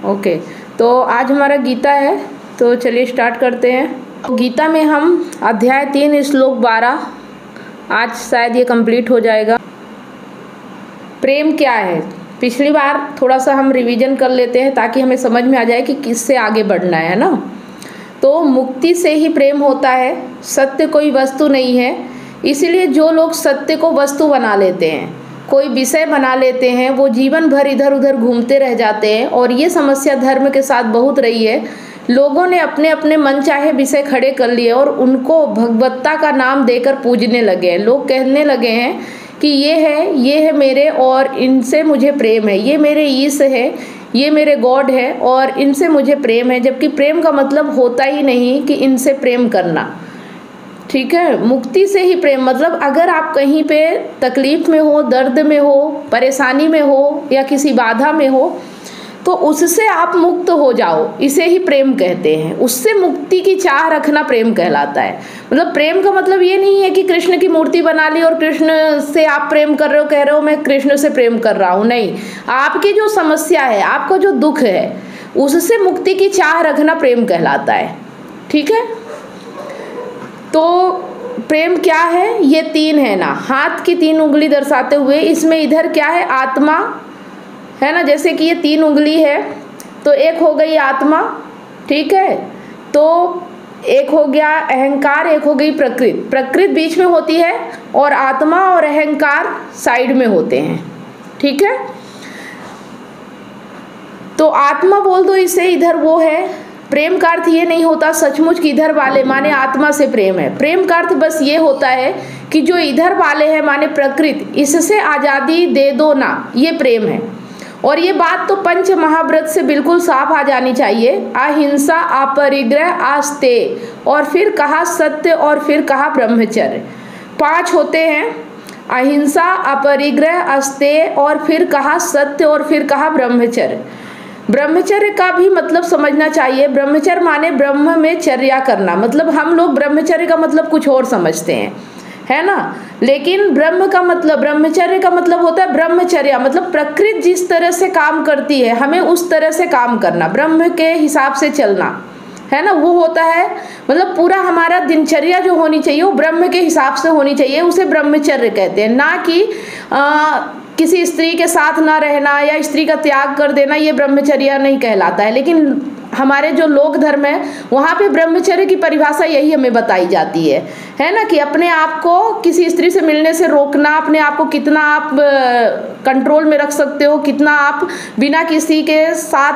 Okay, तो आज हमारा गीता है, तो चलिए स्टार्ट करते हैं। गीता में हम अध्याय 3 श्लोक 12 आज शायद ये कंप्लीट हो जाएगा। प्रेम क्या है, पिछली बार थोड़ा सा हम रिवीजन कर लेते हैं ताकि हमें समझ में आ जाए कि किससे आगे बढ़ना है ना। तो मुक्ति से ही प्रेम होता है, सत्य कोई वस्तु नहीं है। इसीलिए जो लोग सत्य को वस्तु बना लेते हैं, कोई विषय बना लेते हैं, वो जीवन भर इधर उधर घूमते रह जाते हैं। और ये समस्या धर्म के साथ बहुत रही है। लोगों ने अपने अपने मनचाहे विषय खड़े कर लिए और उनको भगवत्ता का नाम देकर पूजने लगे हैं। लोग कहने लगे हैं कि ये है मेरे और इनसे मुझे प्रेम है, ये मेरे ईश है, ये मेरे गॉड है और इनसे मुझे प्रेम है। जबकि प्रेम का मतलब होता ही नहीं कि इनसे प्रेम करना, ठीक है। मुक्ति से ही प्रेम मतलब अगर आप कहीं पे तकलीफ में हो, दर्द में हो, परेशानी में हो या किसी बाधा में हो, तो उससे आप मुक्त हो जाओ, इसे ही प्रेम कहते हैं। उससे मुक्ति की चाह रखना प्रेम कहलाता है। मतलब प्रेम का मतलब ये नहीं है कि कृष्ण की मूर्ति बना ली और कृष्ण से आप प्रेम कर रहे हो, कह रहे हो मैं कृष्ण से प्रेम कर रहा हूँ। नहीं, आपकी जो समस्या है, आपका जो दुख है, उससे मुक्ति की चाह रखना प्रेम कहलाता है, ठीक है। तो प्रेम क्या है, ये 3 है ना, हाथ की 3 उंगली दर्शाते हुए। इसमें इधर क्या है, आत्मा है ना, जैसे कि ये 3 उंगली है तो एक हो गई आत्मा, ठीक है। तो एक हो गया अहंकार, एक हो गई प्रकृति। प्रकृति बीच में होती है और आत्मा और अहंकार साइड में होते हैं, ठीक है। तो आत्मा बोल दो इसे, इधर वो है। प्रेम का अर्थ ये नहीं होता सचमुच कि इधर वाले माने आत्मा से प्रेम है। प्रेम का अर्थ बस ये होता है कि जो इधर वाले हैं माने प्रकृति, इससे आज़ादी दे दो ना, ये प्रेम है। और ये बात तो पंच महाव्रत से बिल्कुल साफ आ जानी चाहिए। अहिंसा, अपरिग्रह, आस्तेय, और फिर कहा सत्य, और फिर कहा ब्रह्मचर्य। 5 होते हैं, अहिंसा, अपरिग्रह, आस्तेय, और फिर कहा सत्य, और फिर कहा ब्रह्मचर्य। ब्रह्मचर्य का भी मतलब समझना चाहिए। ब्रह्मचर्य माने ब्रह्म में चर्या करना। मतलब हम लोग ब्रह्मचर्य का मतलब कुछ और समझते हैं, है ना। लेकिन ब्रह्मचर्य का मतलब होता है ब्रह्मचर्या, मतलब प्रकृति जिस तरह से काम करती है हमें उस तरह से काम करना, ब्रह्म के हिसाब से चलना, है ना। वो होता है मतलब पूरा हमारा दिनचर्या जो होनी चाहिए वो ब्रह्म के हिसाब से होनी चाहिए, उसे ब्रह्मचर्य कहते हैं। ना कि किसी स्त्री के साथ ना रहना या स्त्री का त्याग कर देना, ये ब्रह्मचर्या नहीं कहलाता है। लेकिन हमारे जो लोक धर्म है वहाँ पे ब्रह्मचर्य की परिभाषा यही हमें बताई जाती है ना, कि अपने आप को किसी स्त्री से मिलने से रोकना, अपने आप को कितना आप कंट्रोल में रख सकते हो, कितना आप बिना किसी के साथ